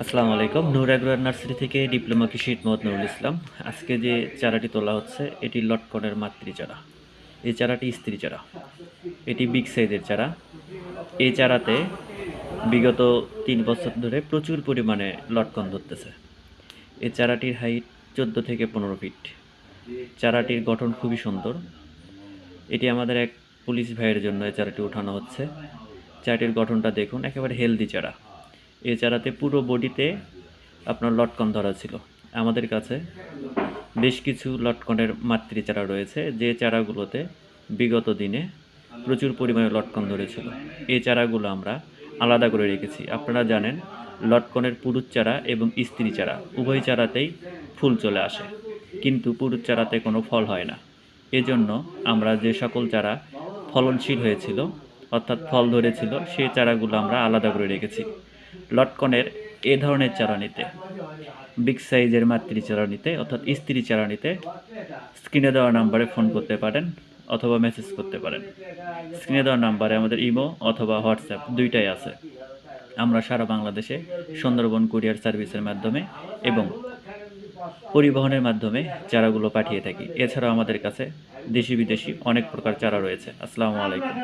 আসসালামু আলাইকুম। নূর এগ্রোয়ার নার্সারি থেকে ডিপ্লোমা কৃষি মোহাম্মদ নুরুল ইসলাম। আজকে যে চারাটি তোলা হচ্ছে এটি লটকনের মাতৃ চারা। এই চারাটি স্ত্রী চারা। এটি বিগ সাইজের চারা। এই চারাতে বিগত ৩ বছর ধরে প্রচুর পরিমাণে লটকন ধরতেছে। এই চারাটির হাইট ১৪ থেকে ১৫ ফিট। চারাটির গঠন খুবই সুন্দর। এটি আমাদের এক পুলিশ ভাইয়ের জন্য এই চারাটি উঠানো হচ্ছে। চারাটির গঠনটা দেখুন, একেবারে হেলদি চারা। এই চারাতে পুরো বডিতে আপনার লটকন ধরা ছিল। আমাদের কাছে বেশ কিছু লটকনের মাতৃ চারা রয়েছে, যে চারাগুলোতে বিগত দিনে প্রচুর পরিমাণে লটকন ধরেছিল। এই চারাগুলো আমরা আলাদা করে রেখেছি। আপনারা জানেন, লটকনের পুরুষ চারা এবং স্ত্রী চারা উভয় চারাতেই ফুল চলে আসে, কিন্তু পুরুষ চারাতে কোনো ফল হয় না। এজন্য আমরা যে সকল চারা ফলনশীল হয়েছিল, অর্থাৎ ফল ধরেছিল, সেই চারাগুলো আমরা আলাদা করে রেখেছি। লটকনের এ ধরনের চারা নিতে, বিগ সাইজের মাতৃ চারা নিতে অর্থাৎ স্ত্রী চারা নিতে স্ক্রিনে দেওয়া নাম্বারে ফোন করতে পারেন অথবা মেসেজ করতে পারেন। স্ক্রিনে দেওয়া নাম্বারে আমাদের ইমো অথবা হোয়াটসঅ্যাপ দুইটাই আছে। আমরা সারা বাংলাদেশে সুন্দরবন কুরিয়ার সার্ভিসের মাধ্যমে এবং পরিবহনের মাধ্যমে চারাগুলো পাঠিয়ে থাকি। এছাড়াও আমাদের কাছে দেশি বিদেশি অনেক প্রকার চারা রয়েছে। আসসালামু আলাইকুম।